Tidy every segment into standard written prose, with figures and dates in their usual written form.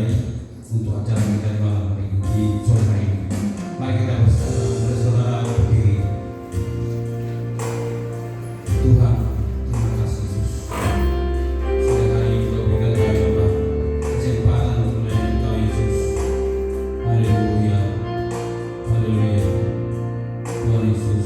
ya untuk acara kita di malam hari ini, di sore hari ini. Mari kita bersama saudara berdiri. Tuhan, terima kasih Yesus. Sore hari ini Kau berikan kami Bapa kesempatan untuk melayani Kau Yesus. Haleluya, haleluya, Tuhan Yesus.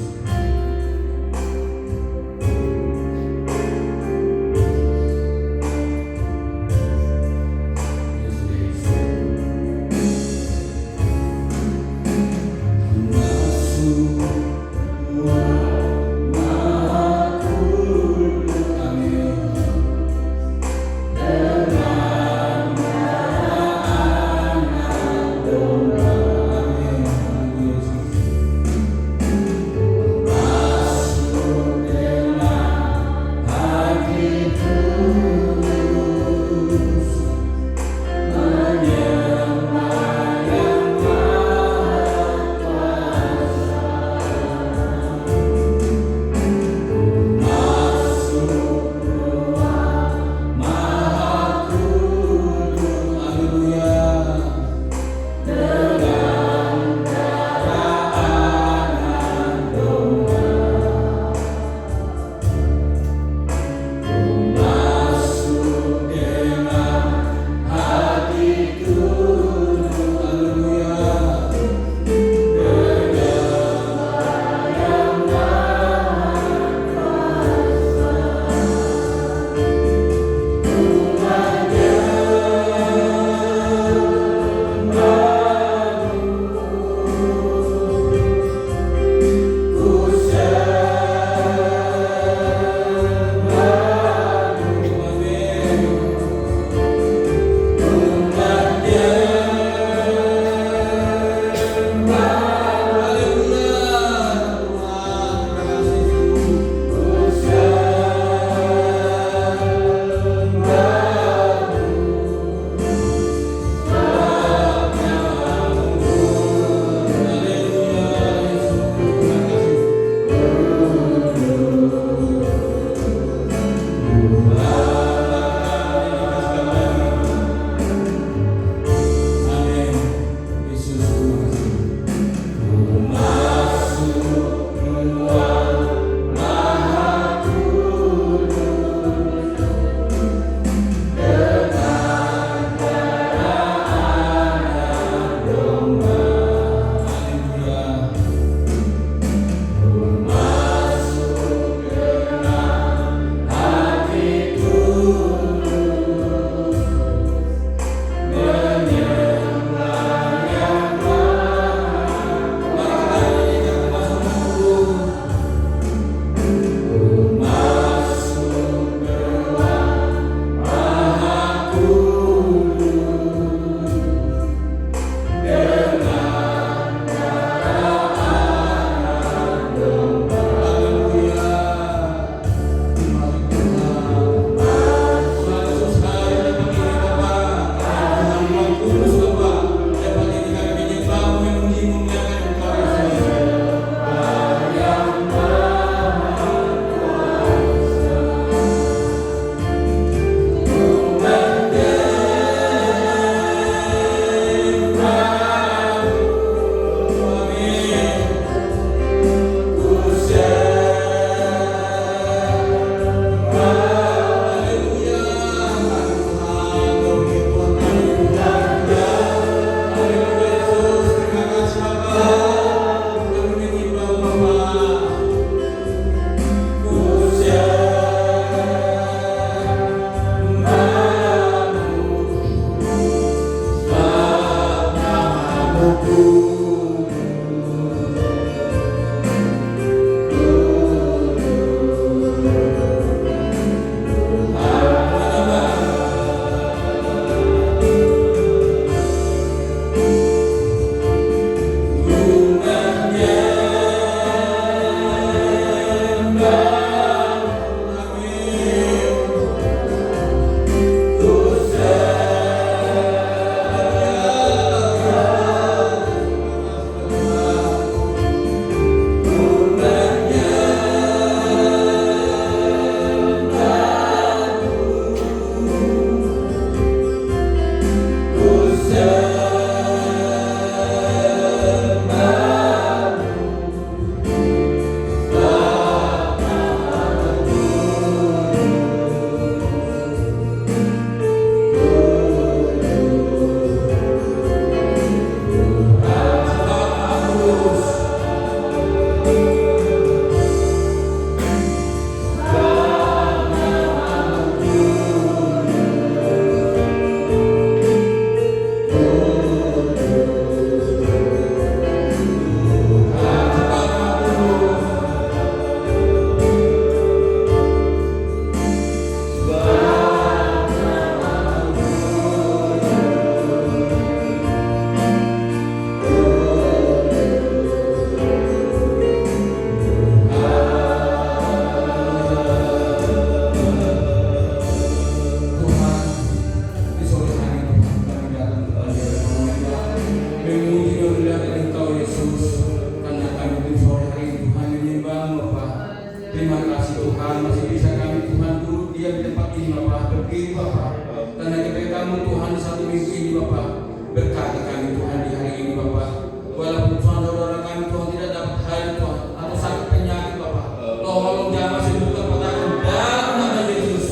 Berkati kami Tuhan di hari ini Bapak. Walaupun Tuhan saudara kami Tuhan tidak dapat hadir Tuhan atau sakit penyakit Bapak, tolong jamah sembuhkan katakan dalam nama Yesus.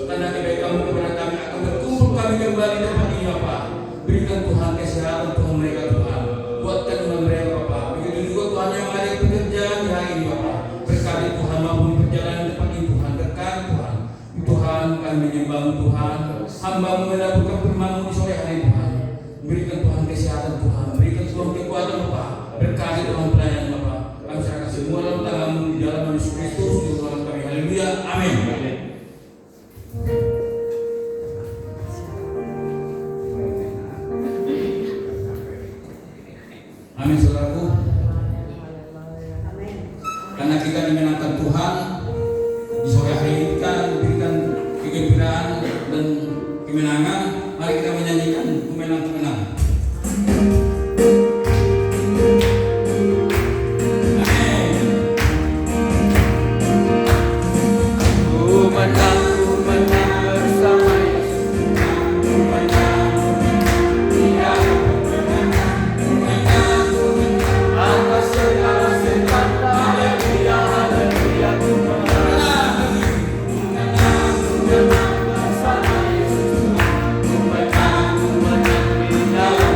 Karena kebaikan kamu kepada kami akan berkumpul kami kembali di tempat ini Bapak. Berikan Tuhan kesehatan Tuhan mereka Tuhan. Kuatkan iman mereka Bapak. Begitu juga Tuhan yang ada pekerjaan di hari ini Bapak. Berkati Tuhan maupun perjalanan tempat ini Tuhan. Berkati Tuhan. Tuhan kami menyembah Tuhan. Hamba-Mu mendapatkan firman-Mu di sore hari Tuhan. Berikan Tuhan kesehatan Tuhan. Berikan Tuhan kekuatan Bapak. Berkati Tuhan pelayanan Bapak. Kami serahkan semua dalam tangan-Mu di dalam Yesus Kristus di dalam kami. Haleluya. Amin. Amin saudaraku. Karena kita dimenangkan Tuhan di sore hari ini, kita diberikan kegembiraan dan kemenangan. Mari kita menyanyikan kemenang-kemenangan. Bersama Yesus, ku menang bersama Yesus.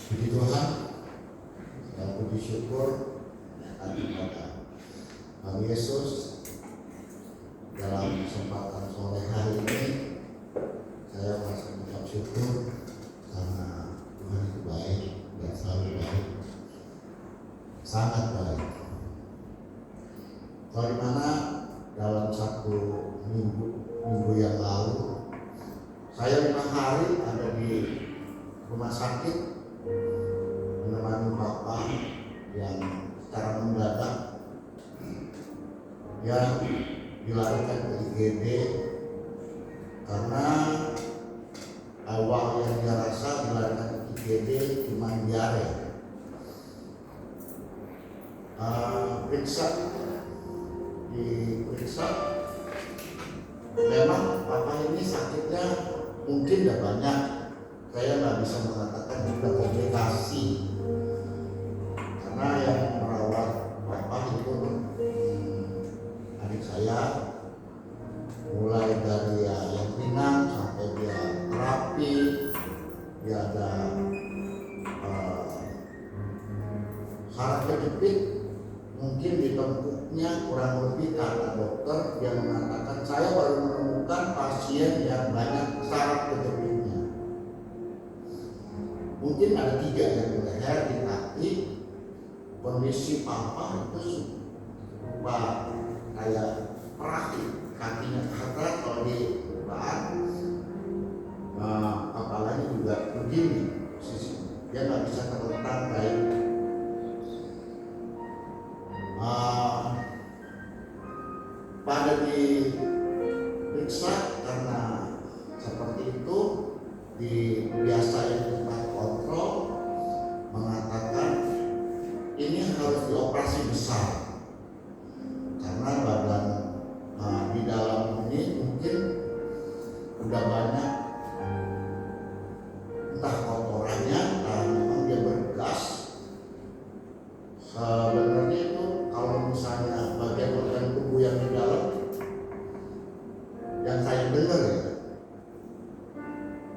Puji Tuhan, dan puji syukur kepada Tuhan Yesus. Dalam kesempatan sore hari ini saya masih mengucap syukur karena Tuhan itu baik dan selalu baik, sangat baik. Kalau dimana dalam satu minggu yang lalu saya 5 hari ada di rumah sakit menemani Bapak yang secara mendadak yang dilarikan ke IGD karena awal yang dia rasa dilarikan ke IGD cuma diare. Diperiksa memang Bapak ini sakitnya mungkin tidak banyak, saya nggak bisa mengatakan juga komplikasi karena yang merawat Bapak itu adik saya, mulai dari yang ringan sampai dia terapi, dia ada saraf kejepit, mungkin di tengkuknya kurang lebih kata dokter yang mengatakan saya baru menemukan pasien yang banyak saraf kejepitnya. Mungkin ada 3 yang di leher, di kaki. Kondisi Papa itu sudah kayak perahi, kakinya ketat kalau di bahan, apalagi juga begini posisinya, dia nggak bisa terlentang baik. Pada diperiksa karena seperti itu, di biasa yang kita kontrol mengatakan ini harus dioperasi besar karena badan di dalam ini mungkin udah banyak entah kotorannya, entah memang dia bergas. Sebenarnya itu kalau misalnya bagian organ tubuh yang di dalam, yang saya dengar ya,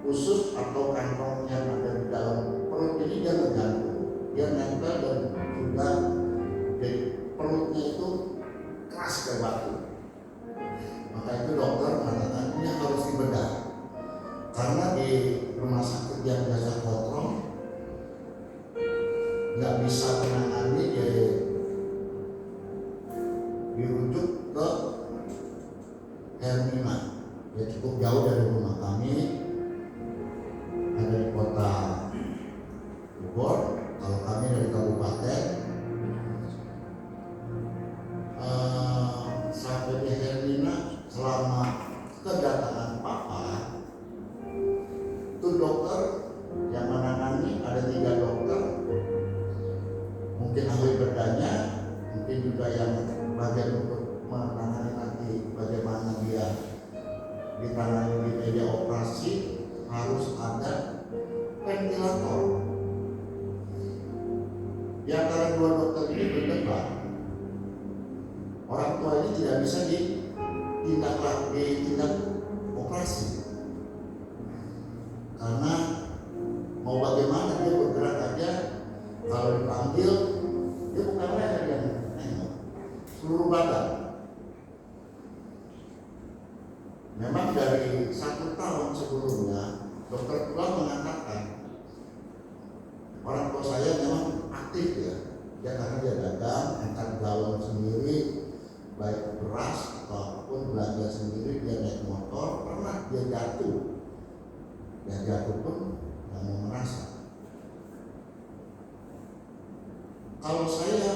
usus atau kantong yang ada di dalam perut ini dia terganggu, dia nempel dan juga di perutnya itu keras kayak batu. Maka itu dokter mengatakan ini harus dibedah karena di rumah sakit yang biasa kontrol nggak bisa menangani, dirujuk ke Hermina. Ya cukup jauh dari rumah kami, ada di kota Bogor, kalau kami dari kabupaten. Sampai di Hermina, selama kedatangan Papa itu dokter yang menangani ada 3 dokter, mungkin ahli bedahnya, mungkin juga yang bagian untuk menangani nanti bagaimana dia ditangani di meja operasi, harus ada ventilator. Di antara 2 dokter ini berdebat, orang tua ini tidak bisa ditindak operasi karena mau bagaimana dia bergerak aja kalau dipanggil dia bukan leher yang nengok, seluruh badan. Memang dari 1 tahun sebelumnya dokter tua mengatakan orang tua saya memang aktif ya, karena dia dagang, angkat galon sendiri, baik beras ataupun belanja sendiri, dia naik motor, pernah dia jatuh, dan jatuh pun nggak mau merasa. Kalau saya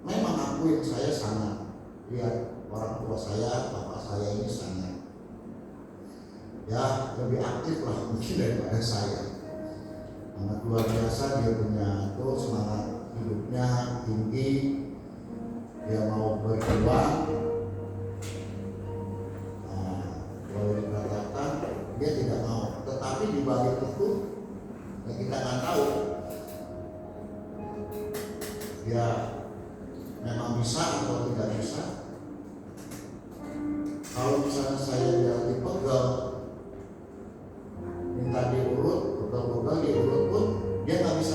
memang akuin, saya sangat lihat orang tua saya, bapak saya ini sangat ya lebih aktif lah mungkin daripada saya. Sangat luar biasa, dia punya itu semangat hidupnya tinggi, dia mau berjuang. Boleh dikatakan dia tidak mau, tetapi di balik itu ya kita nggak tahu dia memang bisa atau tidak bisa. Kalau misalnya saya dia dipegang, minta diurut, pegal-pegal diurut pun dia nggak bisa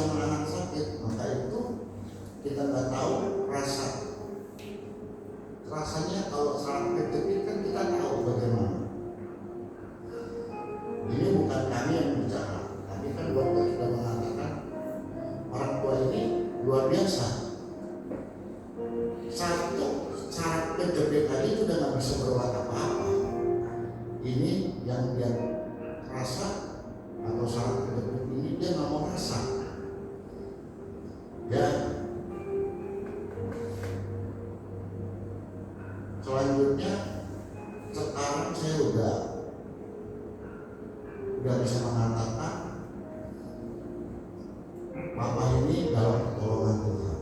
Bapak ini dalam pertolongan Tuhan.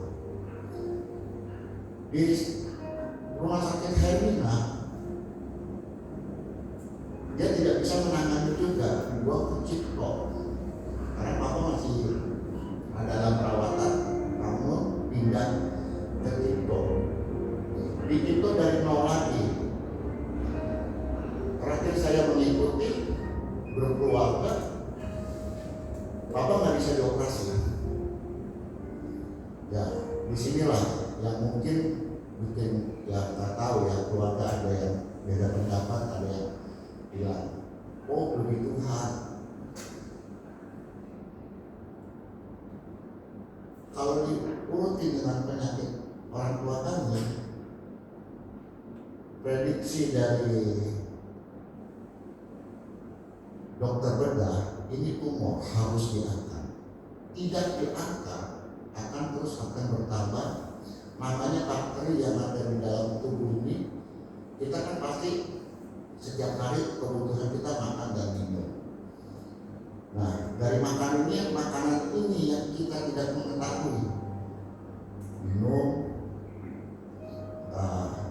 Di rumah sakit Hermina, dia tidak bisa menangani juga, dibawa ke Cipto karena Bapak masih dalam perawatan. Kamu pindah ke Cipto. Di Cipto dari nol lagi. Terakhir saya mengikuti grup keluarga, Bapak nggak bisa dioperasi. Ya, disinilah yang mungkin bikin ya nggak tahu ya, keluarga ada yang beda pendapat, ada yang bilang, oh puji Tuhan. Kalau diurutin dengan penyakit orang tua kami, prediksi dari dokter bedah, ini tumor harus diangkat. Tidak diangkat, akan terus akan bertambah. Makanya bakteri yang ada di dalam tubuh ini, kita kan pasti setiap hari kebutuhan kita makan dan minum. Nah, dari makanan ini yang kita tidak mengetahui. Minum,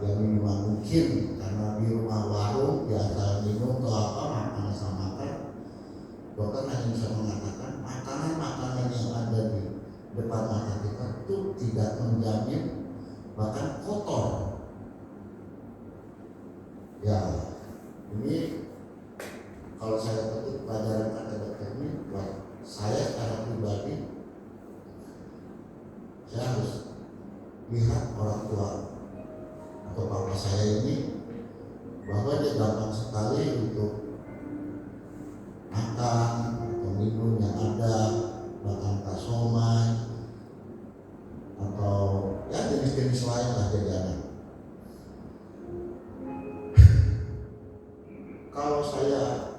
ya minuman mungkin karena di rumah warung biasa minum atau apa, makan sama makan. Dokter hanya bisa mengatakan makanan-makanan yang ada di depan mata kita itu tidak menjamin, bahkan kotor. Ya, ini kalau saya petik pelajaran kata dokter ini, buat saya secara pribadi, saya harus lihat orang tua atau bapak saya ini bahwa dia gampang sekali untuk makan atau minum yang ada, bahkan kasomai atau ya jenis-jenis lain lah jajanan. Kalau saya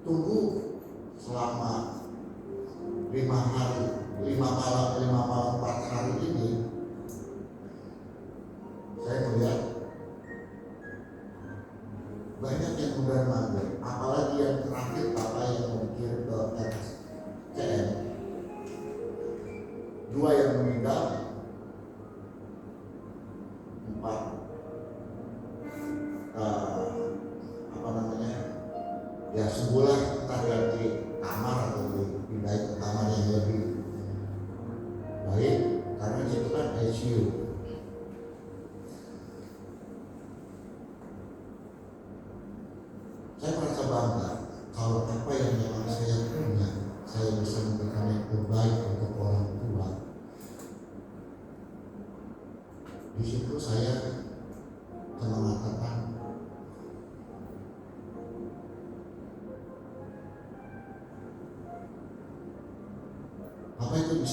tunggu selama 5 malam 4 hari ini, saya melihat banyak yang mudah mandul, apalagi yang terakhir Bapak yang mengkirim ke RSCM, 2 yang meninggal, 4 ya sebulan kita ganti kamar atau dipindahin ke kamar yang lebih baik karena itu kan ICU. Saya merasa bangga kalau apa yang memang saya punya, saya bisa memberikan yang terbaik untuk orang tua. Di situ saya mengatakan apa itu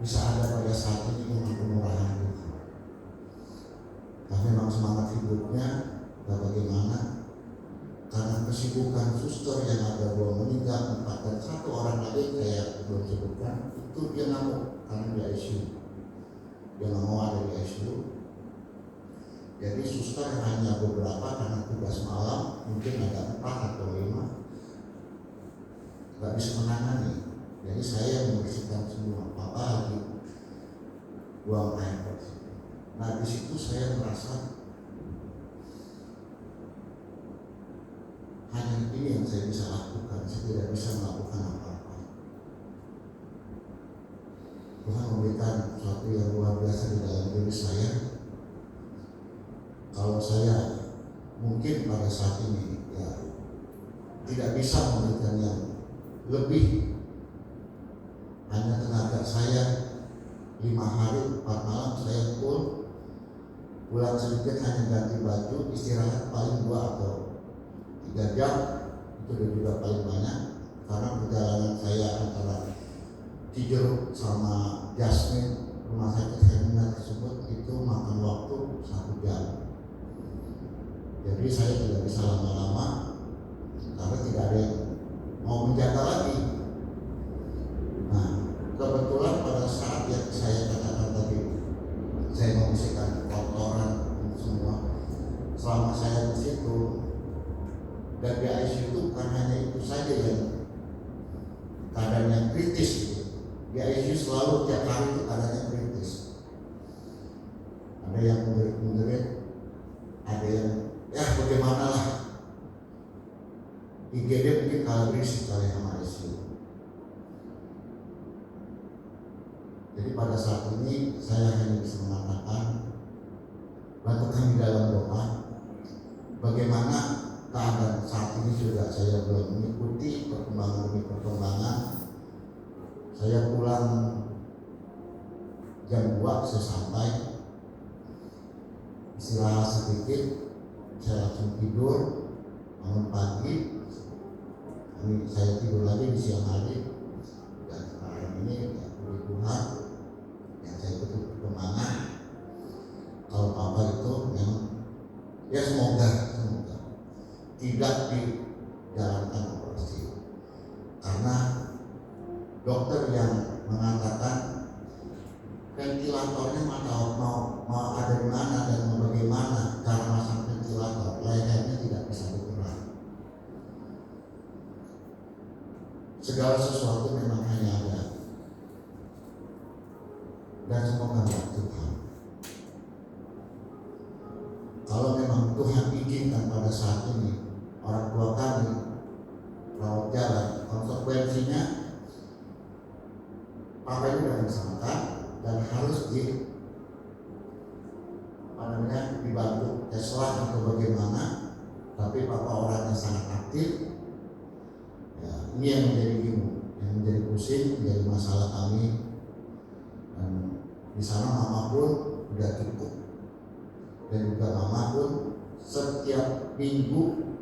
bisa ada pada saat ini dengan kemurahan Tuhan. Tapi memang semangat hidupnya bagaimana, karena kesibukan suster yang ada 2 meninggal, 4 dan 1 orang lagi kayak belum sebutkan, itu dia ngamuk karena di ICU. Dia nggak mau ada di ICU. Jadi suster hanya beberapa karena tugas malam, mungkin ada 4 atau 5, nggak bisa menangani. Jadi saya membersihkan semua, Papa lagi buang air bersih. Nah di situ saya merasa hanya ini yang saya bisa lakukan, saya tidak bisa melakukan apa-apa. Tuhan memberikan sesuatu yang luar biasa di dalam diri saya. Kalau saya mungkin pada saat ini ya tidak bisa memberikan yang lebih, hanya tenaga saya 5 hari 4 malam saya full, pulang sedikit hanya ganti baju, istirahat paling 2 atau 3 jam, itu juga paling banyak karena perjalanan saya antara Cijeruk sama Jasmine rumah sakit Hermina tersebut itu makan waktu 1 jam. Jadi saya tidak bisa lama-lama karena tidak ada yang mau menjaga lagi. Nah, kebetulan pada saat yang saya katakan tadi, saya membersihkan kotoran semua. Selama saya di situ dan di ICU itu bukan hanya itu saja yang keadaan yang kritis gitu. Di ICU selalu tiap hari itu keadaannya kritis. Ada yang menjerit-menjerit, ada yang ya bagaimana lah. IGD mungkin kalah berisik kali sama ICU. Jadi pada saat ini saya hanya bisa mengatakan, bantu kami dalam doa. Bagaimana keadaan saat ini juga saya belum mengikuti perkembangan demi perkembangan. Saya pulang jam 2 saya sampai, istirahat sedikit, saya langsung tidur, bangun pagi. Saya tidur lagi di siang hari, dan sekarang ini ya puji Tuhan yang saya ikuti perkembangan. Kalau apa itu memang ya semoga tidak dijalankan operasi, karena dokter yang mengatakan ventilatornya mau ada di mana dan mau bagaimana cara masang ventilator, layarnya tidak bisa bergerak. Segala sesuatu memang hanya ada, dan semua kehendak Tuhan. Kalau memang Tuhan izinkan pada saat ini orang tua kami rawat jalan, konsekuensinya Papa ini sudah disangka dan harus dibantu Tesla atau bagaimana. Tapi Papa orangnya sangat aktif. Ya, ini yang menjadi bingung, yang menjadi pusing, menjadi masalah kami. Dan di sana Mama pun udah cukup, dan juga Mama pun setiap minggu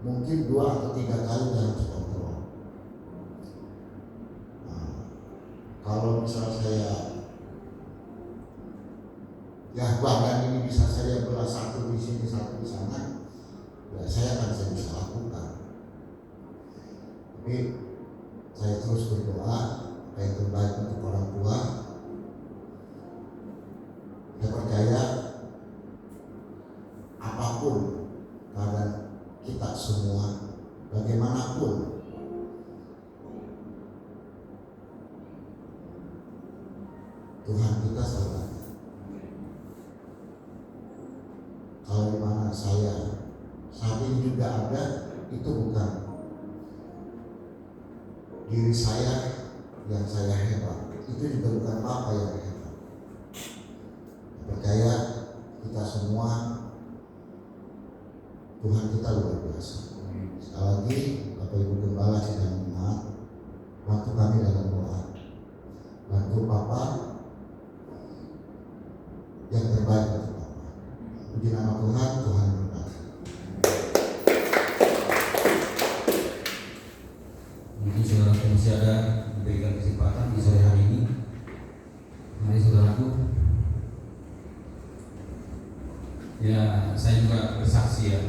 mungkin 2 atau 3 kali harus kontrol. Nah, kalau misal saya ya badan ini bisa saya belah satu di sini satu di sana, ya saya bisa lakukan. Tapi saya terus berdoa apa yang terbaik untuk orang tua. Saya percaya apapun keadaan kita semua, bagaimanapun, Tuhan kita selalu ada. Kalau di mana saya saat ini juga ada, itu bukan diri saya yang saya hebat, itu juga bukan Papa yang hebat. Percaya kita semua, Tuhan kita luar biasa. Sekali lagi Bapak Ibu Gembala sidang jemaat, bantu kami dalam doa, bantu Papa yang terbaik untuk Papa. Puji nama Tuhan, Tuhan berkati. Mungkin saudara masih ada diberikan kesempatan di sore hari ini. Mari saudaraku. Ya, saya juga bersaksi ya.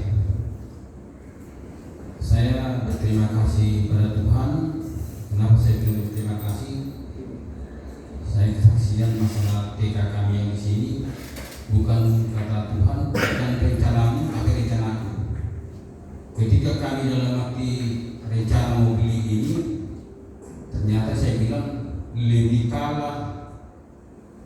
Saya berterima kasih pada Tuhan. Kenapa saya berterima kasih? Saya kesaksian masalah TK kami yang di sini bukan kata Tuhan, bukan rencanamu, tapi rencanaku. Ketika kami dalam arti rencana mau beli ini, ternyata saya bilang lebih kalah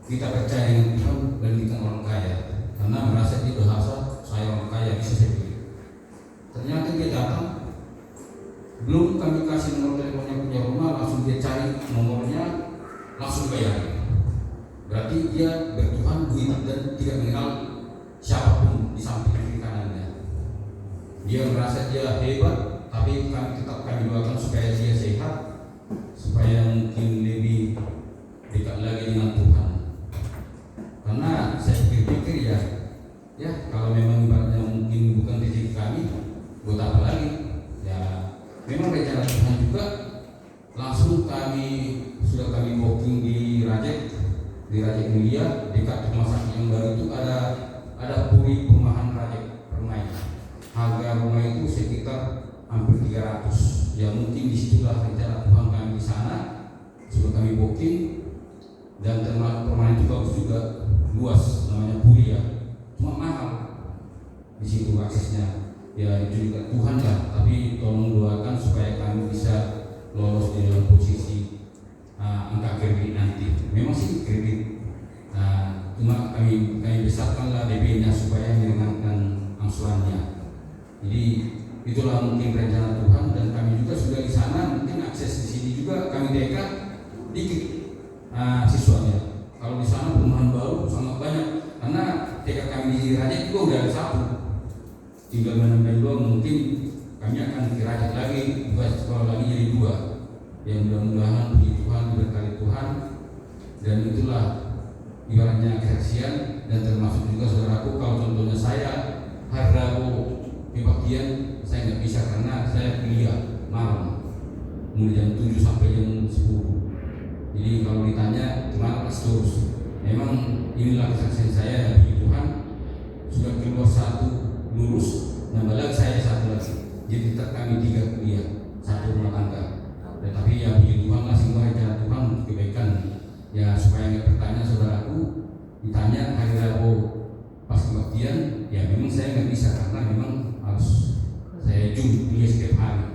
kita percaya dengan Tuhan dibandingkan orang kaya, karena merasa dia berhasil saya orang kaya bisa saya beli. Ternyata dia datang, belum kami kasih nomor teleponnya punya rumah, langsung dia cari nomornya, langsung bayar. Berarti dia bertuhan duit dan tidak mengenal siapapun di samping kiri kanannya. Dia merasa dia hebat, tapi kami doakan supaya dia sehat, supaya mungkin lebih dekat lagi dengan Tuhan. Karena saya pikir ya kalau memang ibaratnya mungkin bukan rezeki kami, buat apa lagi? Ya memang rencana Tuhan juga. Langsung sudah kami booking di Rajek Mulia, dekat rumah sakit yang baru itu ada puri perumahan Rajek Permai. Harga rumah itu sekitar hampir 300. Ya mungkin disitulah rencana Tuhan kami di sana. Sudah kami booking, dan termasuk perumahan itu bagus juga, luas, namanya puri ya. Cuma mahal di situ aksesnya. Ya itu juga Tuhan lah. Tapi tolong doakan supaya kami bisa lolos di dalam posisi angka kredit nanti. Memang sih kredit, cuma kami besarkanlah DP-nya supaya meringankan angsurannya. Jadi itulah mungkin rencana Tuhan, dan kami juga sudah di sana, mungkin akses di sini juga kami dekat dikit siswanya. Kalau di sana perumahan baru sangat banyak, karena TK kami di Raja juga udah ada satu, tinggal menambah dua, mungkin kami akan dirajat lagi, buat sekolah lagi jadi dua. Yang mudah-mudahan puji Tuhan, diberkati Tuhan, dan itulah ibaratnya kesaksian. Dan termasuk juga saudaraku, kalau contohnya saya hari Rabu kebaktian, saya nggak bisa karena saya kuliah malam, mulai jam 7 sampai jam 10. Jadi kalau ditanya gimana pas terus, memang inilah kesaksian saya, dan puji Tuhan sudah keluar satu lulus, nambah lagi saya satu lagi. Jadi tetap kami 3 kuliah, 1 rumah tangga. Tetapi ya puji Tuhan lah, semua rencana Tuhan untuk kebaikan. Ya supaya nggak bertanya saudaraku, ditanya hari Rabu pas kebaktian, ya memang saya nggak bisa karena memang harus saya kuliah setiap hari,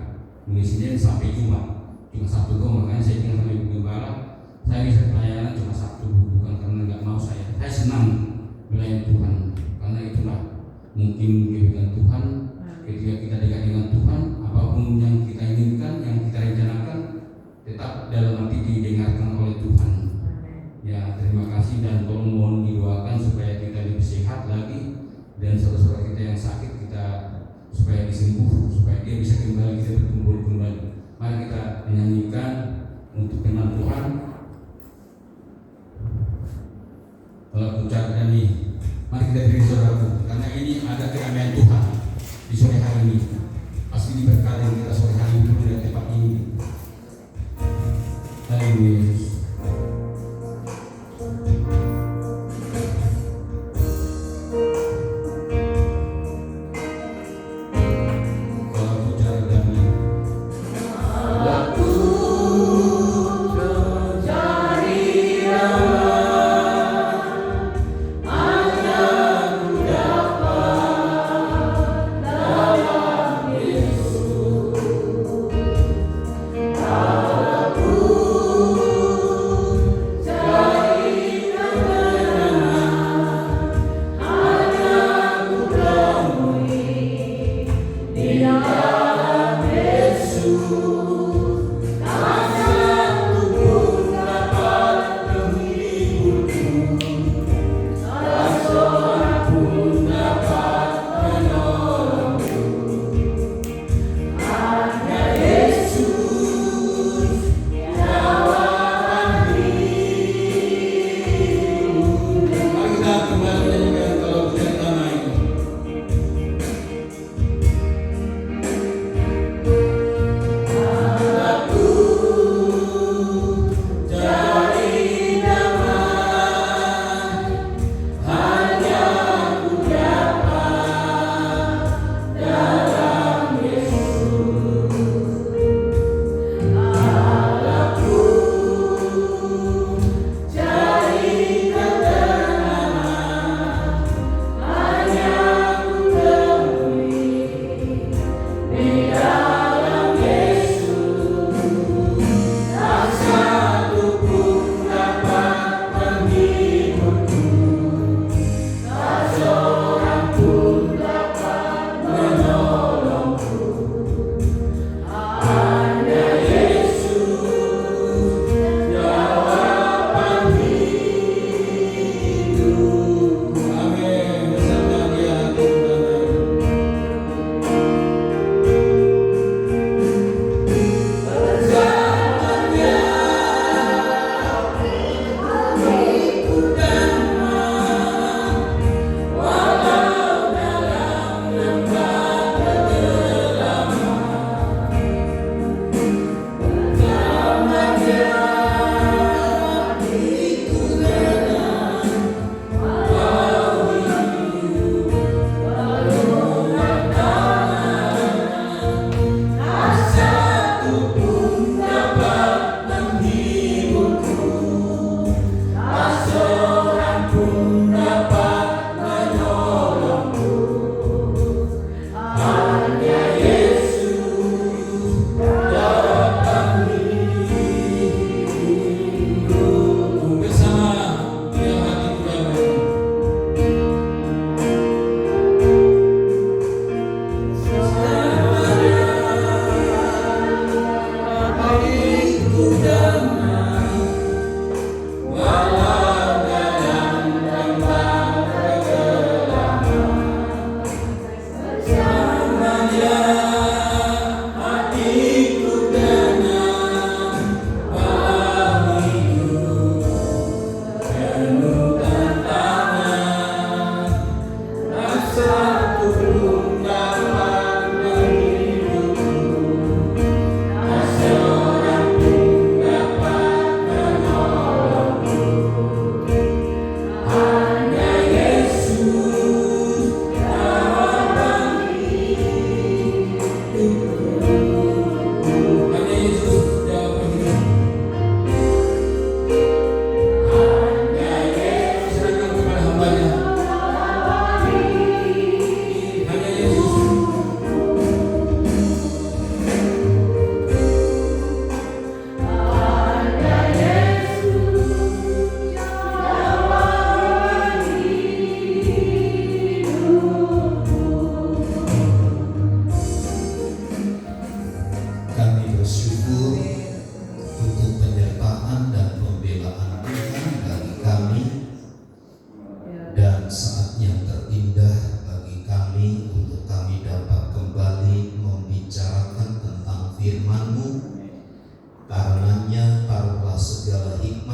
mulai Senin sampai Jumat, cuma Sabtu doang. Makanya saya tinggal sama Ibu Gembala, saya bisa pelayanan cuma Sabtu, bukan karena nggak mau saya senang melayani Tuhan, karena itulah mungkin kebaikan Tuhan. Ketika kita dekat dengan Tuhan, apapun yang kita inginkan, yang kita rencanakan, tetap dalam hati didengarkan oleh Tuhan. Ya terima kasih, dan tolong mohon didoakan supaya kita lebih sehat lagi, dan saudara-saudara kita yang sakit kita supaya disembuh, supaya dia bisa kembali, kita berkumpul kembali. Mari kita menyanyikan untuk kenal Tuhan. Kalau ucapkan nih, mari kita beri saudaraku, karena ini ada keramaian Tuhan di sore hari ini. Pasti diberkati kita sore hari ini dari tempat ini. Haleluya.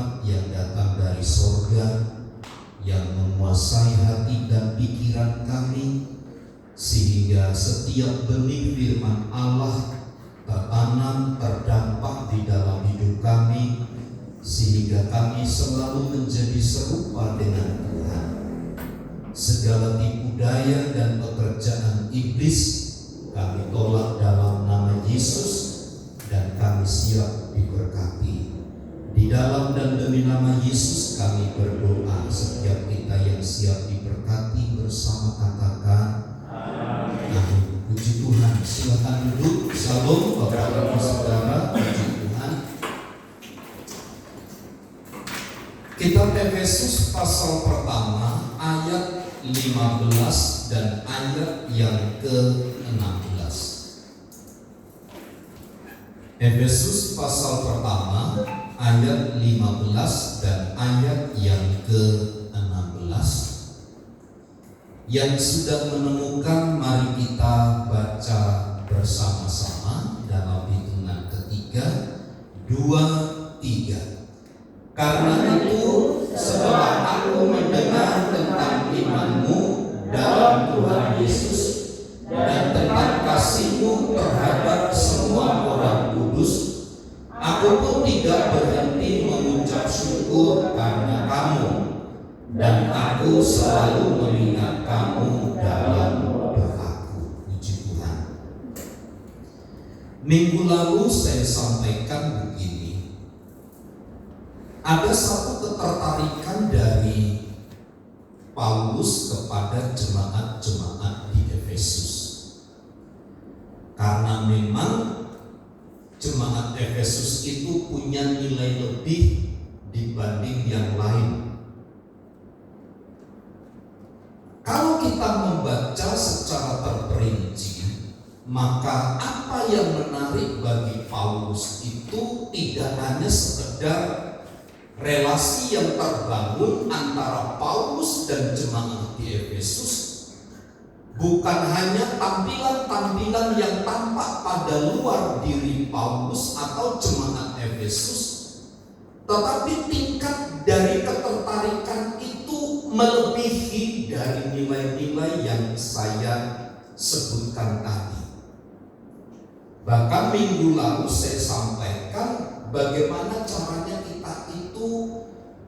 hikmat yang datang dari sorga, yang menguasai hati dan pikiran kami, sehingga setiap benih firman Allah tertanam, terdampak di dalam hidup kami, sehingga kami selalu menjadi serupa dengan Tuhan. Segala tipu daya dan pekerjaan iblis kami tolak dalam nama Yesus, dan kami siap diberkati. Di dalam dan demi nama Yesus kami berdoa. Setiap kita yang siap diberkati bersama katakan amin. Puji Tuhan. Silakan duduk. Shalom Bapak Ibu Saudara. Puji Tuhan. Kitab Efesus pasal pertama ayat 15 dan ayat yang ke-16. Efesus pasal pertama ayat 15 dan ayat yang ke-16. Yang sudah menemukan, mari kita baca bersama-sama dalam hitungan ketiga, 2, 3. Karena itu, setelah aku mendengar tentang imanmu dalam Tuhan Yesus dan tentang kasihmu terhadap semua orang kudus, aku pun tidak berhenti mengucap syukur karena kamu, dan aku selalu mengingat kamu dalam doaku. Puji Tuhan. Minggu lalu saya sampaikan begini. Ada satu ketertarikan dari Paulus kepada jemaat-jemaat di Efesus. Karena memang jemaat Efesus itu punya nilai lebih dibanding yang lain. Kalau kita membaca secara terperinci, maka apa yang menarik bagi Paulus itu tidak hanya sekedar relasi yang terbangun antara Paulus dan jemaat di Efesus, bukan hanya tampilan-tampilan yang tampak pada luar diri Paulus atau jemaat Efesus, tetapi tingkat dari ketertarikan itu melebihi dari nilai-nilai yang saya sebutkan tadi. Bahkan minggu lalu saya sampaikan bagaimana caranya kita itu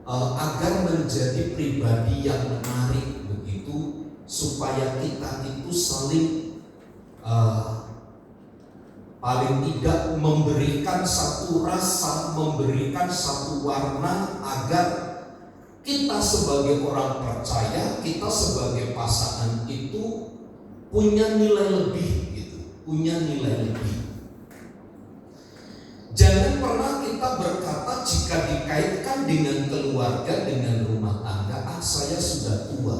agar menjadi pribadi yang menarik begitu, supaya kita itu saling paling tidak memberikan satu rasa, memberikan satu warna, agar kita sebagai orang percaya, kita sebagai pasangan itu punya nilai lebih gitu, punya nilai lebih. Jangan pernah kita berkata jika dikaitkan dengan keluarga, dengan rumah tangga, saya sudah tua.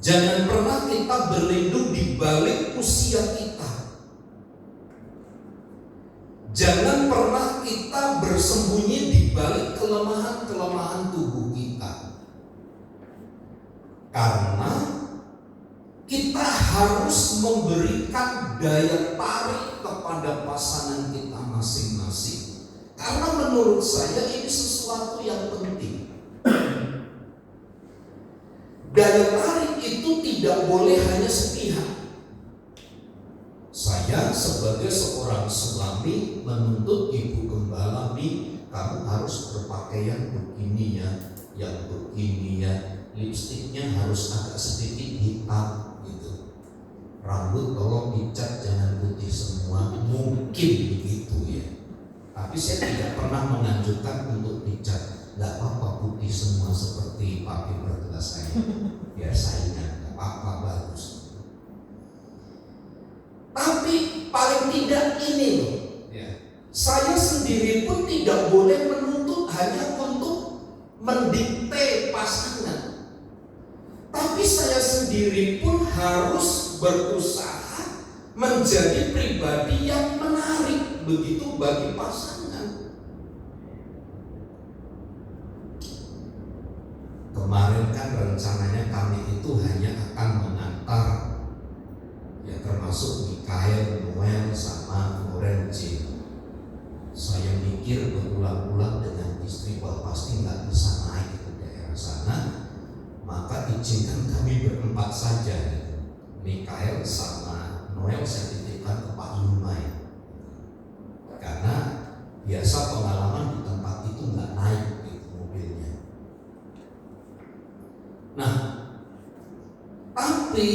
Jangan pernah kita berlindung di balik usia kita. Jangan pernah kita bersembunyi di balik kelemahan-kelemahan tubuh kita. Karena kita harus memberikan daya tarik kepada pasangan kita masing-masing. Karena menurut saya ini sesuatu yang penting. Daya tarik itu tidak boleh hanya sepihak. Saya sebagai seorang suami menuntut ibu gembala, kamu harus berpakaian begini ya, yang begini ya, lipstiknya harus agak sedikit hitam gitu, rambut tolong dicat jangan putih semua, mungkin begitu ya. Tapi saya tidak pernah menganjurkan untuk dicat. Gak apa-apa putih semua seperti pakai mertua saya, biar saingan, gak apa-apa, bagus. Tapi paling tidak ini loh ya, saya sendiri pun tidak boleh menuntut hanya untuk mendikte pasangan, tapi saya sendiri pun harus berusaha menjadi pribadi yang menarik begitu bagi pasangan. Kemarin kan rencananya kami itu hanya akan mengantar ya, termasuk Mikael, Noel sama Lorenzi. Saya mikir biasa pengalaman di tempat itu nggak naik gitu mobilnya. Nah, tapi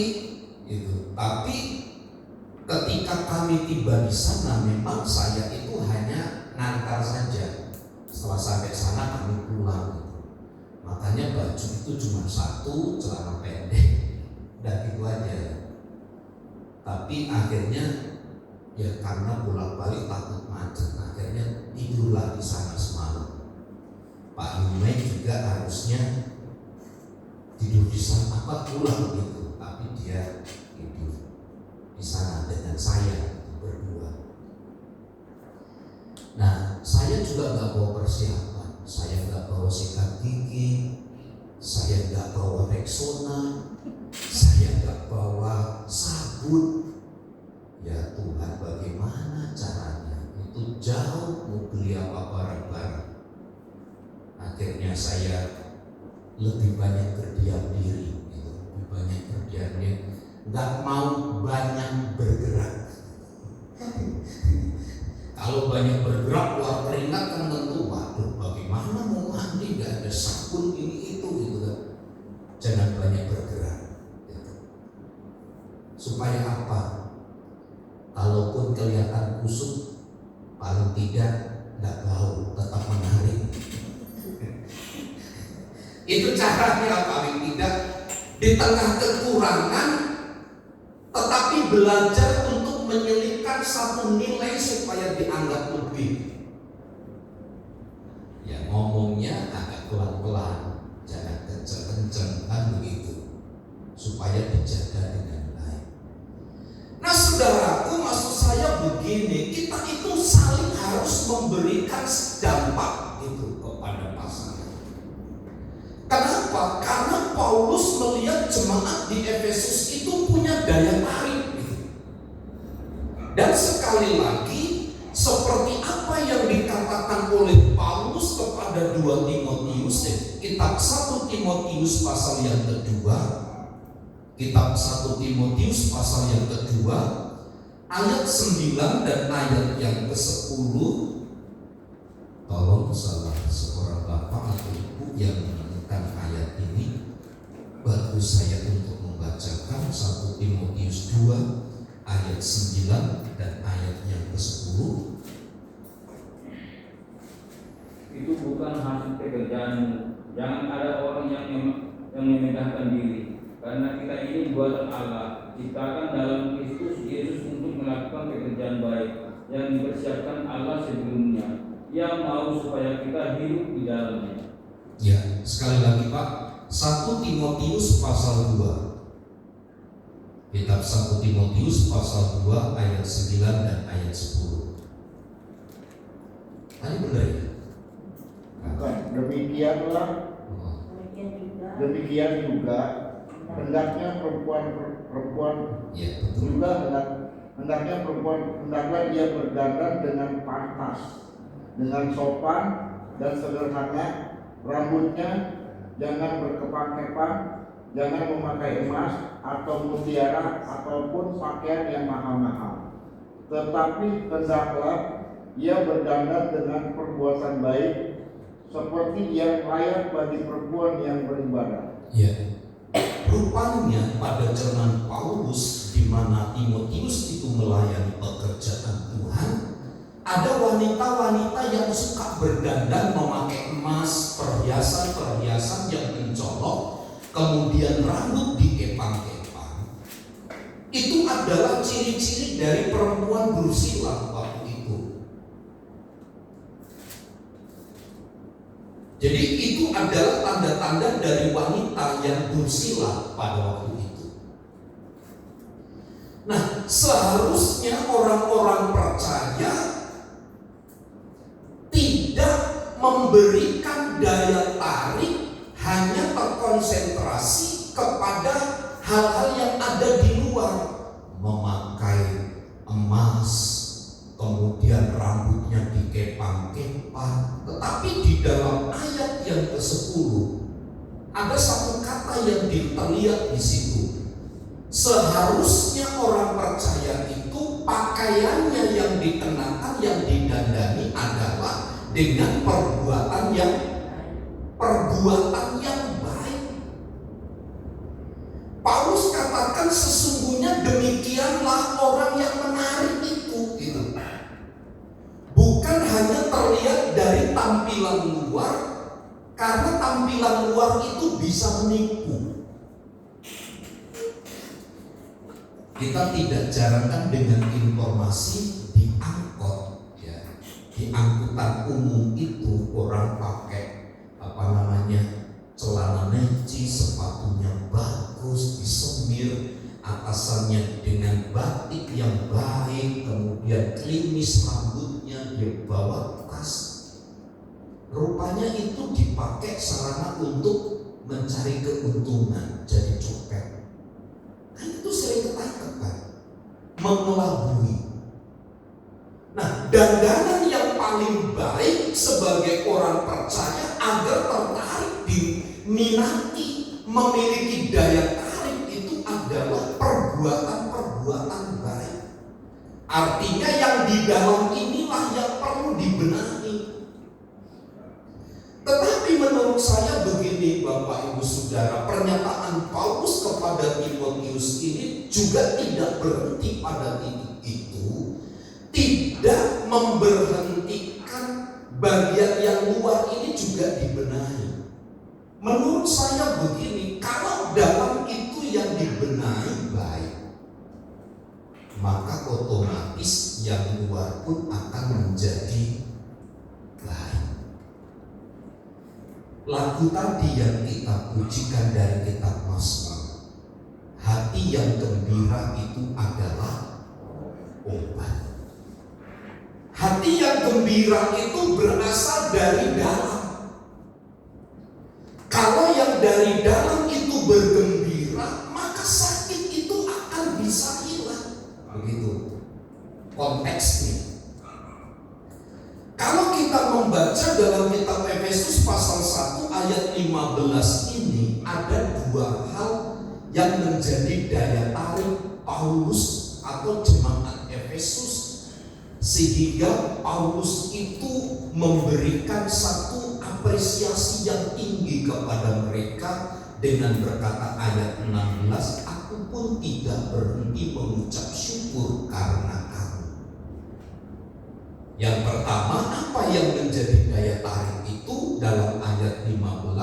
ketika kami tiba di sana, memang saya itu hanya ngantar saja. Setelah sampai sana kami pulang gitu. Makanya baju itu cuma satu, celana pendek, dan itu aja. Tapi akhirnya ya karena bolak-balik takut macet, akhirnya tidurlah di sana semalam. Pak Yume juga harusnya tidur di sana, pulang gitu, tapi dia tidur di sana dengan saya berdua. Nah, saya juga nggak bawa persiapan, saya nggak bawa sikat gigi, saya nggak bawa Rexona, saya nggak bawa sabun. Ya Tuhan, bagaimana caranya? Itu jauh mau beli apa barang-barang. Akhirnya saya lebih banyak berdiam diri, gitu. Lebih banyak berdiam diri, nggak mau banyak bergerak. Kalau banyak bergerak keluar keringat kan tentu, waduh bagaimana mau mandi, nggak ada sabun ini itu gitu kan. Jangan banyak bergerak, gitu. Supaya apa? Kalaupun kelihatan kusut, paling tidak nggak bau, tetap menarik. Itu caranya, paling tidak di tengah kekurangan tetapi belajar untuk menyelipkan satu nilai supaya dianggap lebih. Ya ngomongnya agak pelan-pelan, jangan kenceng-kenceng, kan begitu, supaya dijaga dengan baik. Nah saudaraku, maksud saya begini, kita itu saling harus memberikan dampak itu kepada pasangan. Kenapa? Karena Paulus melihat jemaat di Efesus itu punya daya tarik. Dan sekali lagi, seperti apa yang dikatakan oleh Paulus kepada 2 Timotius, kitab 1 Timotius pasal yang kedua, kitab 1 Timotius pasal yang kedua, ayat 9 dan ayat yang ke-10. Tolong salah seorang bapak atau ibu yang ayat ini bantu saya untuk membacakan 1 Timotius 2 ayat 9 dan ayat yang ke-10. Itu bukan hasil pekerjaanmu. Jangan ada orang yang memegahkan diri, karena kita ini buatan Allah, diciptakan dalam Kristus Yesus untuk melakukan pekerjaan baik yang dipersiapkan Allah sebelumnya. Ia mau supaya kita hidup di dalamnya. Ya, sekali lagi Pak, 1 Timotius pasal 2. Kitab 1 Timotius pasal 2 ayat 9 dan ayat 10. Tadi benar ya? Bukan, demikian juga hendaknya perempuan Ya, betul. juga hendaknya perempuan hendaklah dia berdandan dengan pantas, dengan sopan dan sederhana. Rambutnya jangan berkepang-kepang, jangan memakai emas atau mutiara ataupun pakaian yang mahal-mahal. Tetapi hendaklah ia berdandan dengan perbuatan baik, seperti yang layak bagi perempuan yang beribadah. Ya. Rupanya pada zaman Paulus, di mana Timotius itu melayani pekerjaan Tuhan, ada wanita-wanita yang suka berdandan, memakai emas, perhiasan-perhiasan yang mencolok, kemudian rambut dikepang-kepang. Itu adalah ciri-ciri dari perempuan berusia waktu itu. Jadi itu adalah tanda-tanda dari wanita yang bersila pada waktu itu. Nah, seharusnya orang-orang percaya tidak memberikan daya tarik hanya terkonsentrasi kepada hal-hal yang ada di luar, memakai emas, kemudian rambutnya dikepang-kepang. Tetapi di dalam ayat yang ke-10 ada satu kata yang terlihat di situ. Seharusnya orang percaya itu pakaiannya yang dikenakan, yang didandani adalah dengan perbuatan yang baik. Paulus katakan sesungguhnya demikianlah orang yang menarik itu, gitu. Bukan hanya terlihat dari tampilan luar, karena tampilan luar itu bisa menipu. Kita tidak jarang kan dengan informasi di angkot, ya. Di angkutan umum itu orang pakai celana necis, sepatunya bagus, disemir, atasannya dengan batik yang baik, kemudian klimis rambutnya, dia bawa tas. Rupanya itu dipakai sarana untuk mencari keuntungan, jadi copet. Kan itu sering ketangkep kan, mengelabui. Nah, dandanan yang paling baik sebagai orang percaya agar tertarik, diminati, memiliki daya tarik itu adalah perbuatan-perbuatan baik. Artinya yang di dalam inilah yang perlu dibenahi. Tetapi menurut saya begini Bapak Ibu Saudara, pernyataan Paulus kepada Timotius ini juga tidak berhenti pada titik itu, tidak memberhentikan bagian yang luar ini juga dibenahi. Menurut saya begini, kalau dalam itu yang dibenahi baik, maka otomatis yang luar pun akan menjadi baik. Lagu tadi yang kita pujikan dari kitab Mazmur, hati yang gembira itu adalah obat. Hati yang gembira itu berasal dari dalam. Kalau yang dari dalam itu bergembira, maka sakit itu akan bisa hilang. Begitu konteksnya. Kalau kita membaca dalam kitab Efesus pasal 1 ayat 15 ini, ada dua hal yang menjadi daya tarik Paulus atau jemaat Efesus, sehingga Paulus itu memberikan satu apresiasi yang tinggi kepada mereka dengan berkata ayat 16, aku pun tidak berhenti mengucap syukur karena kamu. Yang pertama, apa yang menjadi daya tarik itu dalam ayat 15,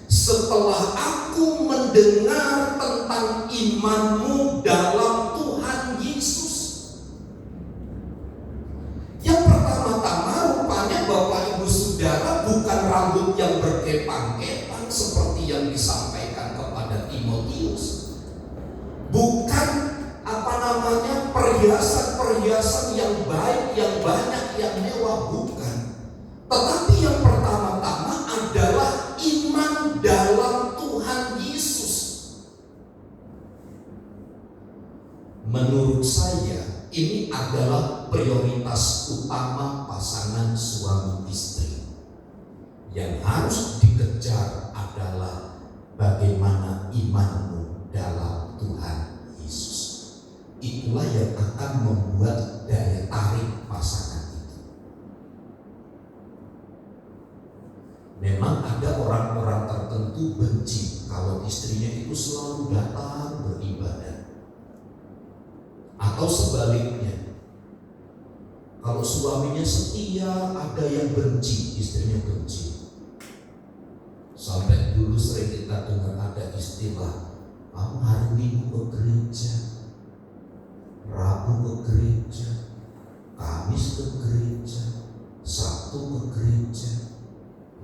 setelah aku mendengar tentang imanmu dalam Tuhan Yesus. Yang pertama-tama rupanya Bapak Ibu Saudara bukan rambut yang berkepang-kepang seperti yang disampaikan kepada Timotius. Bukan perhiasan-perhiasan yang baik, yang banyak, yang mewah, bukan. Tetapi yang pertama-tama adalah iman dalam Tuhan Yesus. Menurut saya ini adalah prioritas utama pasangan suami istri. Yang harus dikejar adalah bagaimana imanmu dalam Tuhan Yesus. Itulah yang akan membuat daya tarik pasangan itu. Memang ada orang-orang tertentu benci kalau istrinya itu selalu datang beribadah. Atau sebaliknya, kalau suaminya setia, ada yang benci, istrinya benci. Sampai dulu sering kita dengar ada istilah, kamu hari Minggu ke gereja, Rabu ke gereja, Kamis ke gereja, Sabtu ke gereja,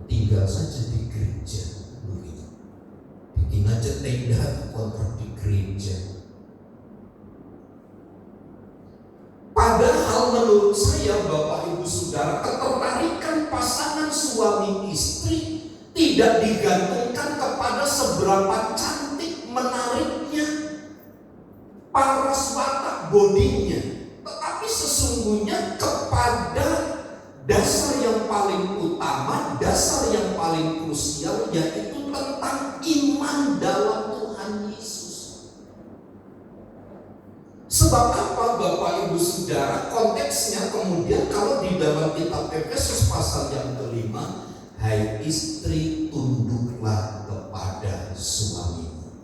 tinggal saja di gereja, begitu. Bikin aja tenda kontrak di gereja. Padahal menurut saya Bapak Ibu Saudara, ketertarikan pasangan suami istri tidak digantungkan kepada seberapa cantik menariknya paras watak bodinya, tetapi sesungguhnya kepada dasar yang paling utama, dasar yang paling krusial, yaitu tentang iman dalam Tuhan Yesus. Sebab Sebab apa Bapak Ibu Saudara? Konteksnya kemudian kalau di dalam kitab Efesus pasal yang kelima, hai istri tunduklah kepada suamimu.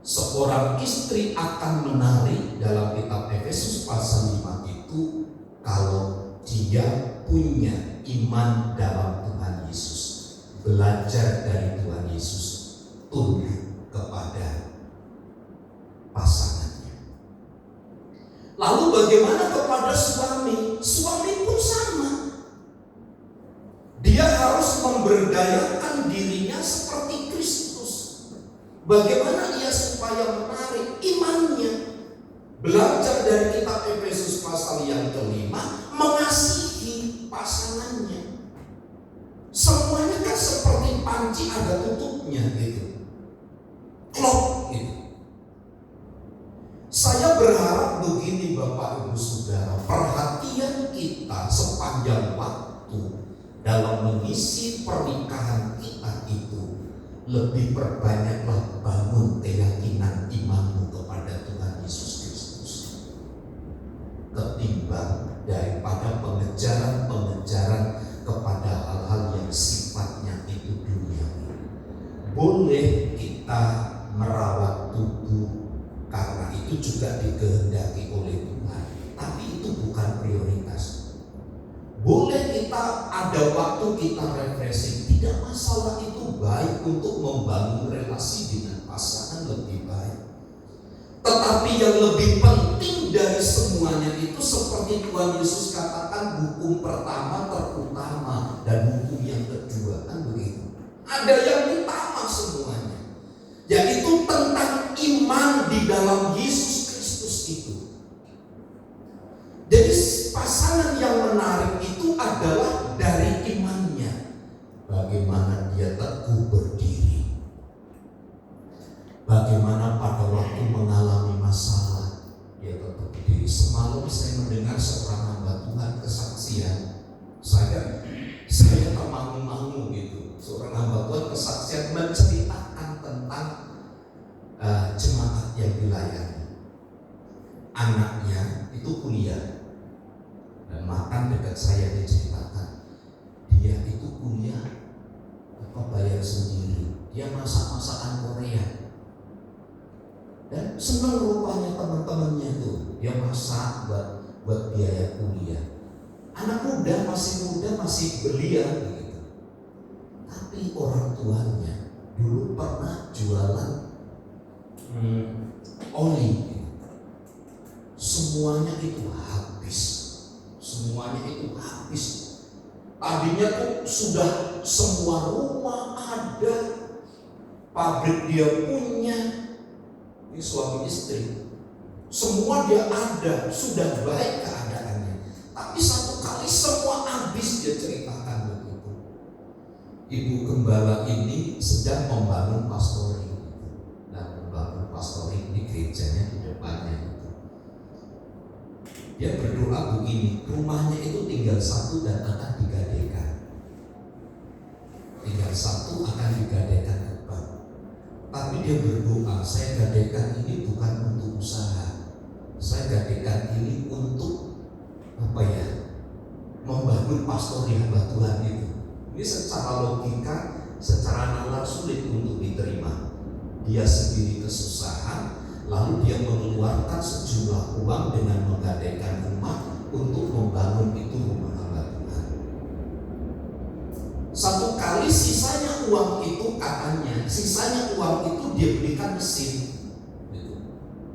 Seorang istri akan menarik dalam kitab Efesus pasal 5 itu kalau dia punya iman dalam Tuhan Yesus, belajar dari Tuhan Yesus, tunduk kepada pasangannya. Lalu bagaimana kepada suami? Suami pun sama. Dia harus memberdayakan dirinya seperti Kristus. Bagaimana ia supaya menarik imannya? Belajar dari kitab Efesus pasal yang kelima, mengasihi pasangannya. Semuanya kan seperti panci ada tutupnya gitu. Klop gitu. Saya berharap begini Bapak Ibu Saudara, perhatian kita sepanjang waktu dalam mengisi pernikahan kita itu lebih perbanyaklah bangun keyakinan imanmu kepada Tuhan Yesus Kristus, ketimbang daripada pengejaran-pengejaran kepada hal-hal yang sifatnya itu duniawi. Boleh kita merawat tubuh karena itu juga dikehendaki oleh Tuhan, tapi itu bukan prioritas. Boleh kita ada waktu kita refreshing, tidak masalah, itu baik untuk membangun relasi dengan pasangan lebih baik. Tetapi yang lebih penting dari semuanya itu seperti Tuhan Yesus katakan, hukum pertama terutama dan hukum yang kedua, kan begitu. Ada yang utama semuanya, yaitu tentang iman di dalam Yesus Kristus itu. Jadi pasangan yang menarik itu adalah dari imannya. Bagaimana dia teguh berdiri, bagaimana pada waktu mengalami masalah dia tetap berdiri. Semalam saya mendengar seorang hamba Tuhan kesaksian, saya termangu-mangu gitu. Seorang hamba Tuhan kesaksian menceritakan tentang jemaat yang dilayani. Anaknya itu kuliah dan makan dekat saya, diceritakan dia itu kuliah bayar sendiri, dia masak-masakan Korea dan senang rupanya teman-temannya tuh, dia masak buat biaya kuliah. Anak muda masih belia gitu. Tapi orang tuanya dulu pernah jualan oli, semuanya itu habis. Tadinya tuh sudah semua rumah ada, pabrik dia punya, ini suami istri, semua dia ada, sudah baik keadaannya. Tapi satu kali semua habis, dia ceritakan begitu. Ibu gembala ini sedang membangun pastori. Nah, membangun pastori di gerejanya di depannya itu. Dia berdoa begini, rumahnya itu tinggal satu dan akan digadaikan. Tinggal satu akan digadaikan ke bank. Tapi dia berdoa, saya gadaikan ini bukan untuk usaha, saya gadaikan ini untuk membangun pastori hamba Tuhan itu. Ini secara logika, secara nalar sulit untuk diterima. Dia sendiri kesusahan, lalu dia mengeluarkan sejumlah uang dengan menggadaikan rumah untuk membangun itu rumah hamba Tuhan. Satu kali sisanya uang itu dia belikan mesin.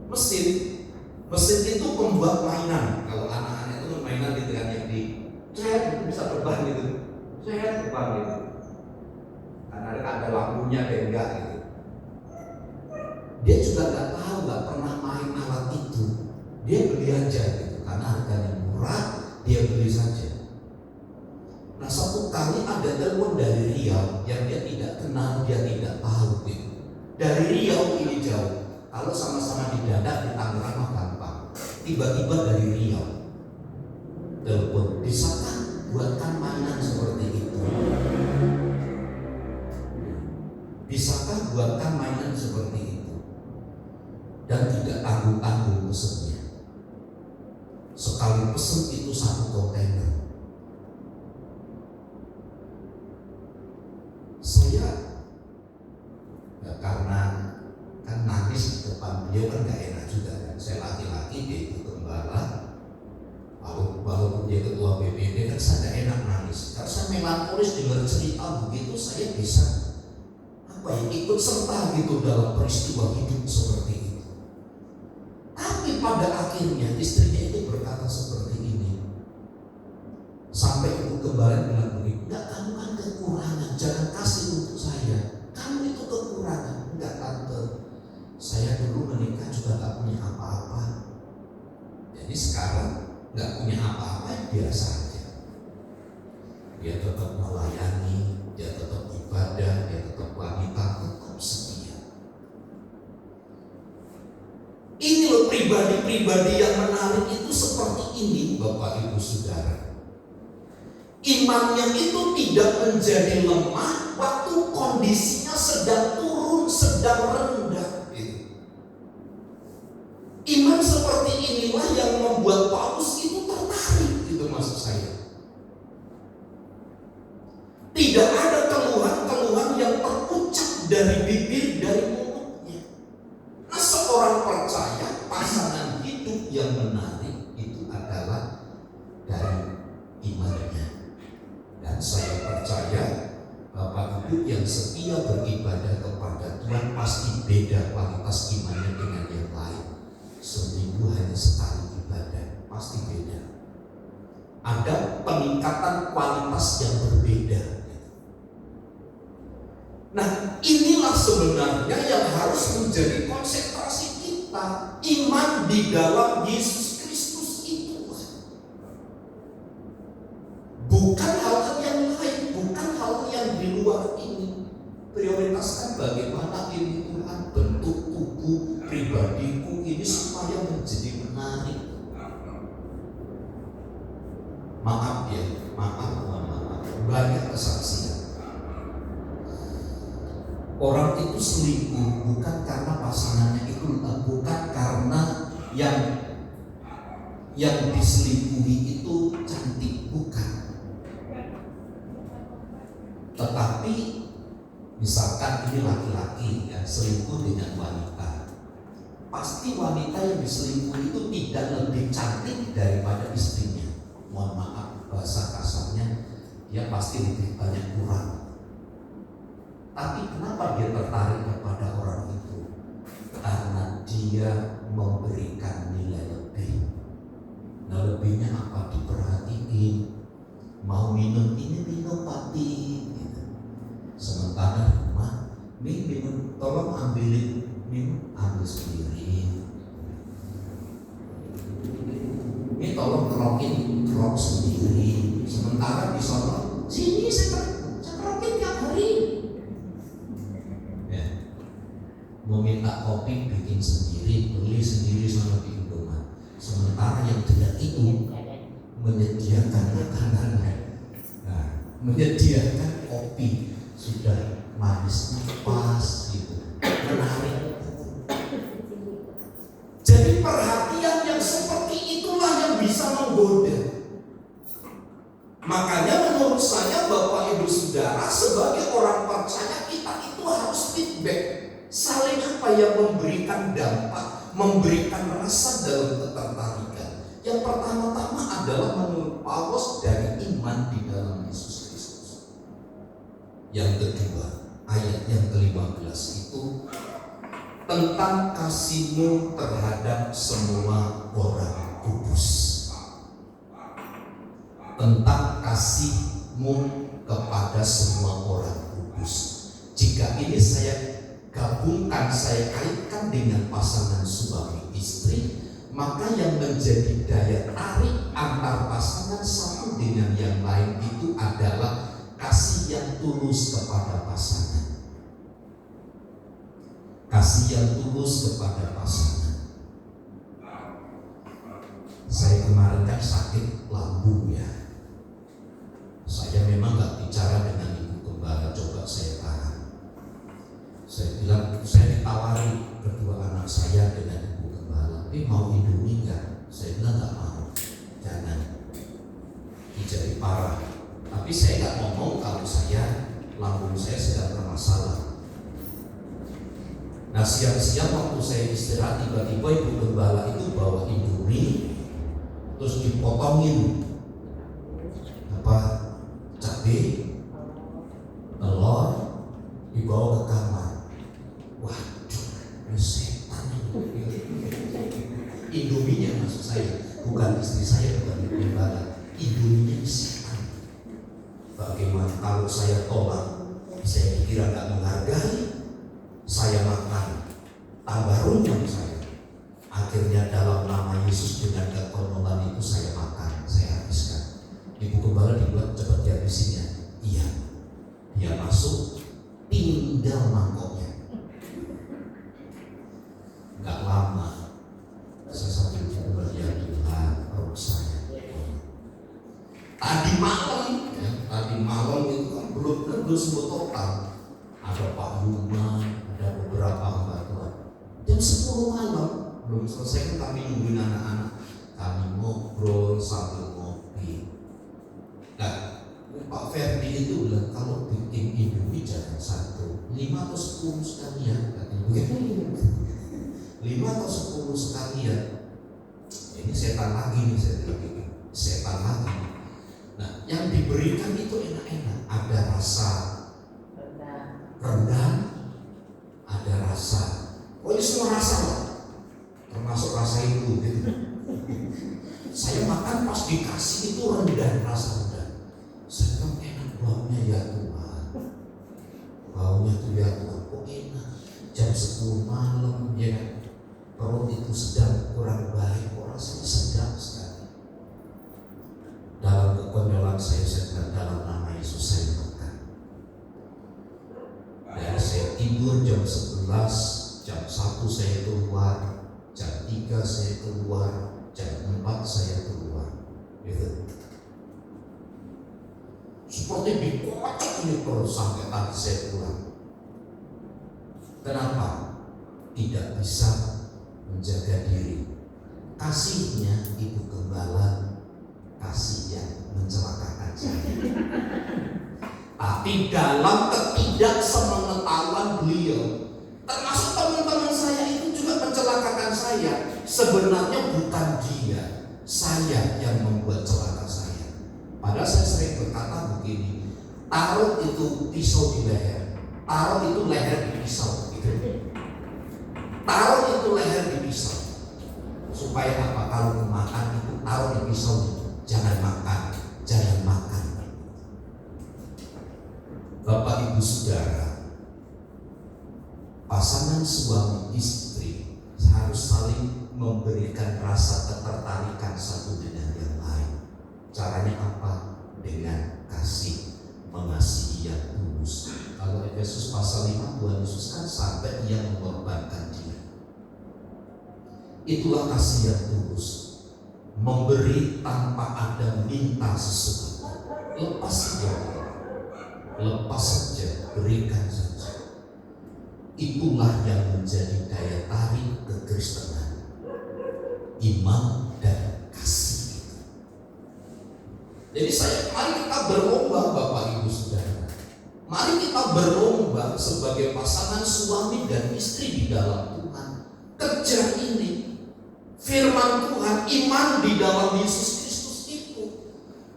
Mesin itu pembuat mainan. Kalau anak-anak itu mainan gitu kan, yang di bisa terbang gitu. Terbang gitu. Karena ada lampunya dan enggak gitu. Dia juga nggak pernah main alat itu. Dia beli aja gitu, karena harganya murah, dia beli saja. Nah, satu kali ada telepon dari Riau yang dia tidak kenal, dia tidak tahu gitu. Dari Riau ini jauh. Kalau sama-sama di Dadak di Tangerang mah gampang. Tiba-tiba dari Riau telepon, bisakah buatkan mainan seperti itu? Bisakah buatkan mainan seperti itu? itu 1 kontainer. Saya karena kan nangis di depan beliau kan gak enak juga kan. Saya laki-laki, dia ibu gembala, walaupun dia ketua BPD kan saya gak enak nangis. Karena saya melankolis dengar cerita begitu, saya bisa ikut serta gitu dalam peristiwa hidup seperti itu. Tapi pada akhirnya istrinya itu berkata seperti ini, sampai ibu gembala bilang begini, enggak, kamu kan kekurangan, jangan kasih untuk saya, kamu itu kekurangan. Enggak tante, saya dulu menikah juga gak punya apa-apa, jadi sekarang gak punya apa-apa, biasa aja. Dia tetap melayani, dia tetap ibadah, dia tetap wanita, tetap setia. Ini loh pribadi-pribadi yang menarik itu seperti ini, Bapak Ibu Saudara. Imannya itu tidak menjadi lemah waktu kondisinya sedang turun, sedang rendah. Iman seperti inilah yang membuat Paulus itu tertarik, itu maksud saya. Tidak ada keluhan-keluhan yang terucap dari bibir, dari mulutnya. Nah, seorang percaya pasangan hidup yang menarik itu adalah dari imannya. Dan saya percaya Bapak Ibu yang setia beribadah kepada Tuhan pasti beda kualitas imannya dengan yang lain. Seminggu hanya sekali ibadah, pasti beda. Ada peningkatan kualitas yang berbeda. Nah, inilah sebenarnya yang harus menjadi konsentrasi kita. Iman di dalam Yesus Kristus itu, bukan hal yang lain, bukan hal yang di luar ini. Prioritaskan bagaimana ini Tuhan bentuk tubuh pribadiku ini supaya menjadi menarik. Maaf ya, maaf. Banyak kesaksian. Orang itu selingkuh bukan karena pasangannya itu, bukan karena yang diselingkuhi itu cantik, bukan. Tetapi misalkan ini laki-laki yang selingkuh dengan wanita, pasti wanita yang diselingkuhi itu tidak lebih cantik daripada istrinya. Mohon maaf bahasa kasarnya, dia pasti lebih banyak kurang. Tapi kenapa dia tertarik kepada orang itu? Karena dia memberikan nilai lebih. Nah, lebihnya apa? Diperhatiin. Mau minum ini, minum pati gitu. Sementara rumah, minum, tolong ambilin minum, ambil sendiri. Ini tolong kerok sendiri. Sementara di sana, sini saya kerokin tiap hari. Mau minta kopi bikin sendiri, beli sendiri sama di Indomaret. Sementara yang tidak itu menyediakan makanannya, menyediakan kopi sudah manisnya pas gitu, menarik. Jadi perhatian yang seperti itulah yang bisa menggoda. Makanya menurut saya Bapak Ibu Saudara, sebagai orang percaya kita itu harus feedback. Saling apa yang memberikan dampak, memberikan rasa dalam ketertarikan. Yang pertama-tama adalah menurut Paulus dari iman di dalam Yesus Kristus. Yang kedua, ayat yang ke-15 itu tentang kasih-Mu terhadap semua orang kudus. Tentang kasih-Mu kepada semua orang kudus. Jika ini saya gabungkan, saya kaitkan dengan pasangan suami istri, maka yang menjadi daya tarik antar pasangan satu dengan yang lain itu adalah kasih yang tulus kepada pasangan. Kasih yang tulus kepada pasangan. Saya kemarin kan sakit lambung ya. Saya memang gak bicara dengan ibu gembala, coba saya tahan. Saya bilang, saya ditawari kedua anak saya dengan ibu gembala, mau Indomie enggak? Saya bilang enggak mau, jangan. jadi parah. Tapi saya nggak ngomong kalau lambung saya sedang bermasalah. Nah, siang-siang waktu saya istirahat, tiba-tiba ibu gembala itu bawa Indomie, terus dipotongin cabai, telur, dibawa ke kamar. Waduh, ini setan ini. Indominya maksud saya, bukan istri saya, bukan ibu gembala. Indominya setan. Bagaimana kalau saya tolak? Saya kira nggak menghargai. Saya makan, tambah runyam saya. Akhirnya dalam nama Yesus dengan kekonolan itu saya makan, saya habiskan. Ibu gembala dibuat cepat dihabisinnya. Iya, dia masuk, tinggal mangkoknya. Gak lama, saya sambil berdoa, ya Tuhan, perut saya. Tadi malam itu kan belum semua total. Ada Pak Yuma, ada beberapa hamba Tuhan. Jam 10 malam belum selesai kan kami nungguin anak-anak. Kami ngobrol sambil ngopi. Nah, Pak Ferdi itu bilang kalau bikin Indomie jangan 1, 5 atau 10 sekalian. Katanya 5 atau 10 sekalian. Ini setan lagi nih, saya bilang setan lagi. Nah, yang diberikan itu enak-enak. Ada rasa rendang, ada rasa, ini semua rasa loh, termasuk rasa itu gitu. Saya makan pas dikasih itu rendang, rasa rendang. Saya bilang enak baunya ya Tuhan, baunya tuh ya Tuhan, kok enak. Jam 10 malam ya kan, perut itu sedang kurang baik, kok rasanya sedap sekali. Dalam kekonyolan saya bilang dalam nama Yesus saya makan. Dan saya tidur jam 11, jam 1 saya keluar, jam 3 saya keluar, jam 4 saya keluar. Gitu. Seperti dikocok ini perut sampai tadi saya pulang. Kenapa? Tidak bisa menjaga diri. Kasihnya ibu gembala, kasih yang mencelakakan saya. Tapi dalam ketidaksemengetahuan beliau, termasuk teman-teman saya itu juga mencelakakan saya. Sebenarnya bukan dia, saya yang membuat celaka saya. Padahal saya sering berkata begini, taruh itu pisau di leher, taruh itu leher di pisau, gitu. Taruh itu leher di pisau, supaya apa? Kalau mau makan itu taruh di pisau, jangan makan, jangan makan. Bapak Ibu Saudara, pasangan suami istri harus saling memberikan rasa ketertarikan satu dengan yang lain. Caranya apa? Dengan kasih, mengasihi yang tulus. Kalau Efesus pasal 5, Tuhan Yesus kan sampai ia mengorbankan diri. Itulah kasih yang tulus, memberi tanpa ada minta sesuatu. Lepas saja, berikan saja. Itulah yang menjadi daya tarik kekristenan, iman dan kasih. Jadi mari kita berlomba Bapak Ibu Saudara. Mari kita berlomba sebagai pasangan suami dan istri di dalam Tuhan. Kejar ini, firman Tuhan, iman di dalam Yesus Kristus itu,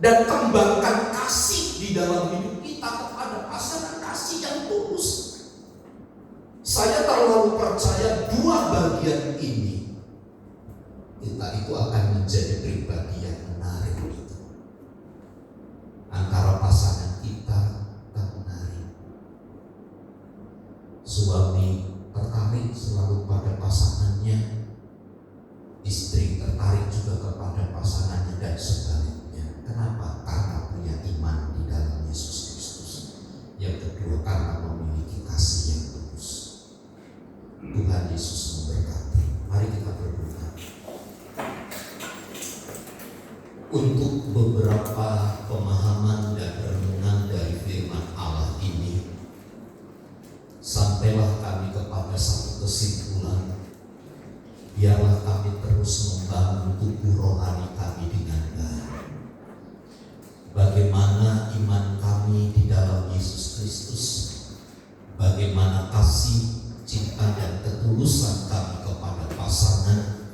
dan kembangkan kasih di dalam hidup kita kepada pasangan kasih yang tulus. Saya terlalu percaya dua bagian ini, kita itu akan menjadi pribadi yang menarik itu. Antara pasangan kita akan menarik. Suami tertarik selalu pada pasangannya, istri tertarik juga kepada pasangannya dan sebaliknya. Kenapa? Karena punya iman di dalam Yesus Kristus. Yang kedua, karena memiliki kasih yang tulus. Tuhan Yesus memberkati. Mari kita berdoa. Untuk beberapa pemahaman dan renungan dari firman Allah ini, sampailah kami kepada satu kesimpulan. Biarlah kami terus membangun tubuh rohani kami dengan baik. bagaimana iman kami di dalam Yesus Kristus, bagaimana kasih, cinta dan ketulusan kami kepada pasangan.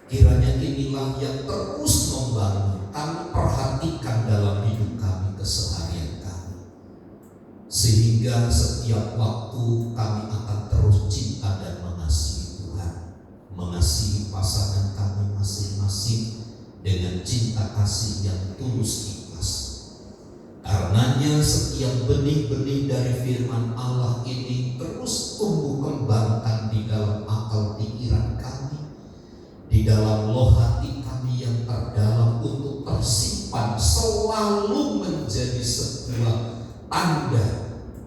Kiranya inilah yang terus membangun kami perhatikan dalam hidup kami keseharian kami, sehingga setiap waktu kami akan terus cinta dan mengasihi Tuhan, mengasihi pasangan kami masing-masing dengan cinta kasih yang tulus ikhlas. Karenanya setiap benih-benih dari firman Allah ini terus tumbuh kembangkan di dalam akal pikiran kami, di dalam loh hati kami yang terdalam, untuk tersimpan selalu menjadi sebuah tanda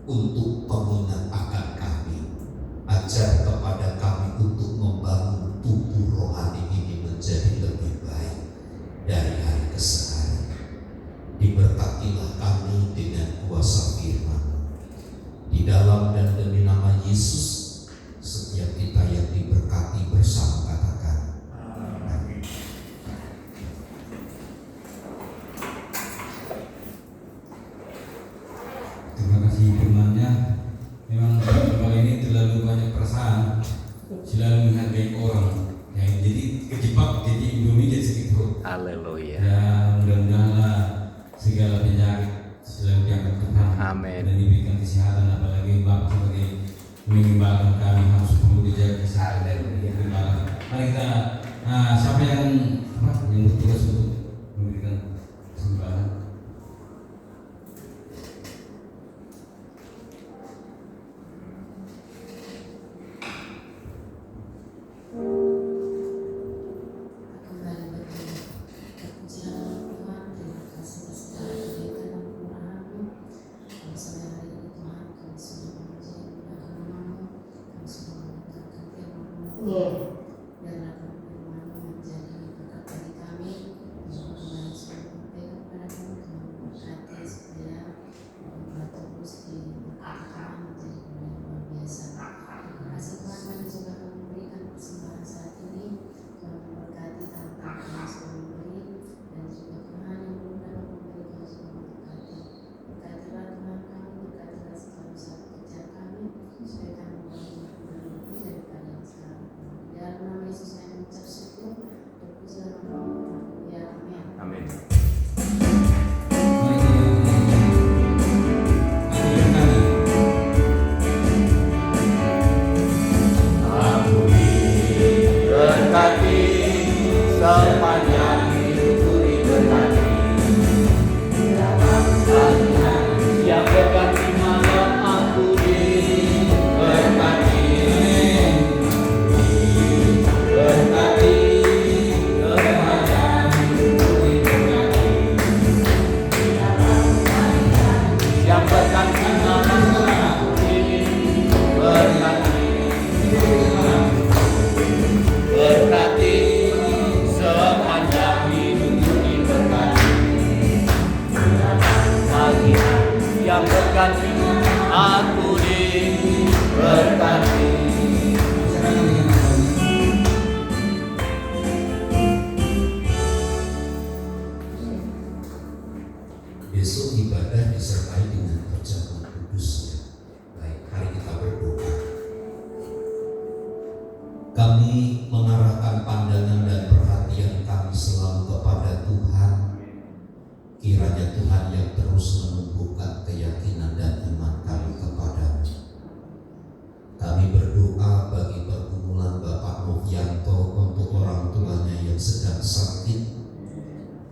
untuk pengingat akan kami. Ajar kepada kami untuk membangun tubuh rohani ini menjadi lebih baik dari hari ke hari. Diberkatilah kami dengan kuasa firman. Di dalam dan demi nama Yesus, setiap kita yang diberkati bersama katakan amin. Terima kasih firman-Nya. Memang kali ini terlalu banyak perasaan, selalu menghargai orang. Ya, jadi kejebak jadi Indomie jadi sakit perut. Haleluya. Ya, mudah-mudahanlah segala penyakit selalu diangkat Tuhan. Amin. Dan diberikan kesehatan, apalagi Bapak sebagai mengembangkan kami harus perlu dijaga kesehatan dan diberikan. Mari kita, siapa yang bertugas untuk memberikan kesempatan? Amin. Aku diberkati sepanjang hidupku, diberkati dalam Tuhan yang berkati malam. Aku diberkati, diberkati sepanjang hidupku, diberkati dalam Tuhan yang berkati malam. Aku diberkati, berkati sepanjang hidupku, diberkati pagi yang berkati. Aku diberkati. Besok ibadah disertai dengan perjamuan kudus. Baik, mari kita berdoa. Kami mengarahkan pandangan dan perhatian kami selalu kepada Tuhan. Kiranya Tuhan yang terus menumbuhkan keyakinan dan iman kami kepada-Mu. Kami berdoa bagi pergumulan Bapak Novianto untuk orang tuanya yang sedang sakit.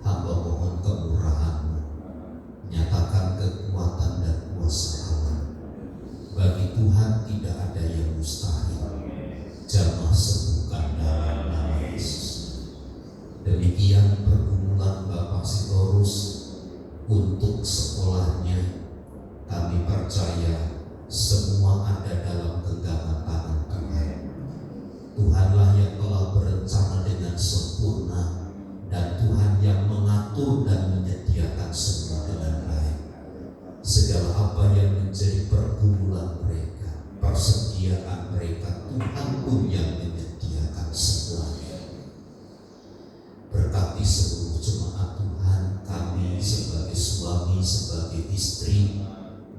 Hamba mohon kemurahan-Mu, nyatakan kekuatan dan kuasa Allah. Bagi Tuhan tidak ada yang mustahil. Jamah sembuhkan dalam nama Yesus. Demikian pergumulan Bapak Sitorus untuk sekolahnya. Kami percaya semua ada dalam genggaman tangan Tuhan. Tuhanlah yang telah berencana dengan sempurna, dan Tuhan yang mengatur dan menyediakan semua dengan baik. Segala apa yang menjadi pergumulan mereka, persediaan mereka, Tuhan pun yang menyediakan semuanya. Berkati seluruh jemaat Tuhan, kami sebagai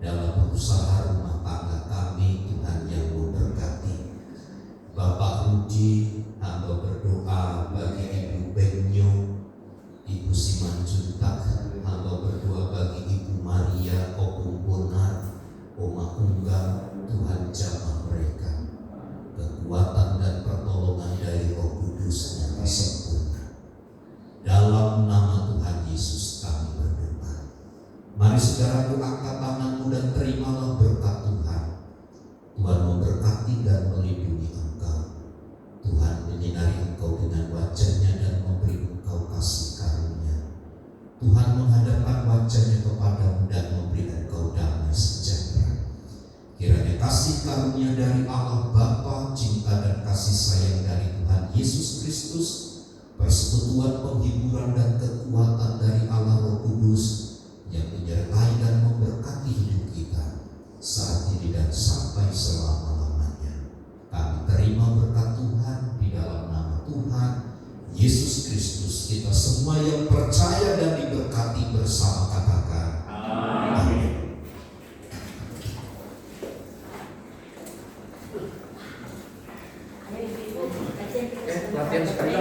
dalam berusaha rumah tangga kami, Tuhan yang memberkati. Bapak Rudi, hamba berdoa bagi Ibu Benyo, Ibu Simanjuntak, hamba berdoa bagi Ibu Maria, Opung Bonar, Oma Unggal. Tuhan jamah mereka kekuatan dan pertolongan dari Roh Kudus yang sempurna. Dalam nama Tuhan Yesus kami berdoa. Mari saudaraku, angkat tanganmu dan terimalah berkat Tuhan. Tuhan memberkati dan melindungi engkau. Tuhan menyinari engkau dengan wajah-Nya dan memberi engkau kasih karunia. Tuhan menghadapkan wajah-Nya kepadamu dan memberi engkau damai sejahtera. Kiranya kasih karunia dari Allah Bapa, cinta dan kasih sayang dari Tuhan Yesus Kristus, persekutuan, penghiburan dan kekuatan dari Allah Roh Kudus yang menyertai dan memberkati hidup kita saat ini dan sampai selama-lamanya. Kami terima berkat Tuhan di dalam nama Tuhan Yesus Kristus. Kita semua yang percaya dan diberkati bersama katakan amin. Latihan sekali